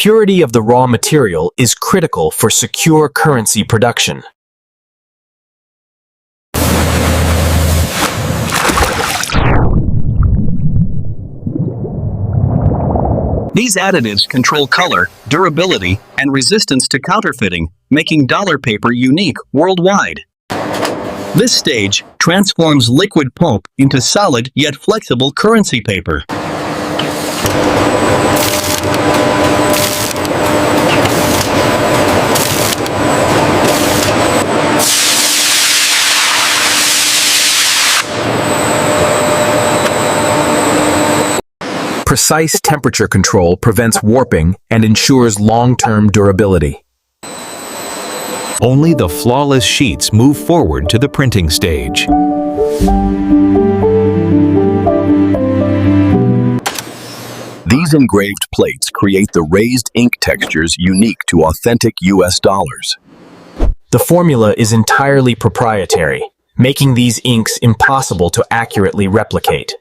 Purity of the raw material is critical for secure currency production. These additives control color, durability, and resistance to counterfeiting, making dollar paper unique worldwide. This stage transforms liquid pulp into solid yet flexible currency paper. Precise temperature control prevents warping and ensures long-term durability. Only the flawless sheets move forward to the printing stage. These engraved plates create the raised ink textures unique to authentic US dollars. The formula is entirely proprietary, making these inks impossible to accurately replicate.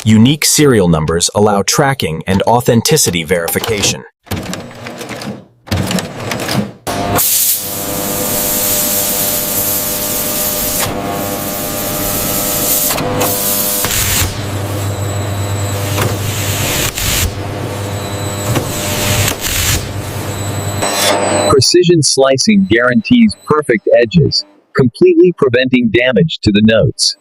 Unique serial numbers allow tracking and authenticity verification. Precision slicing guarantees perfect edges, completely preventing damage to the notes.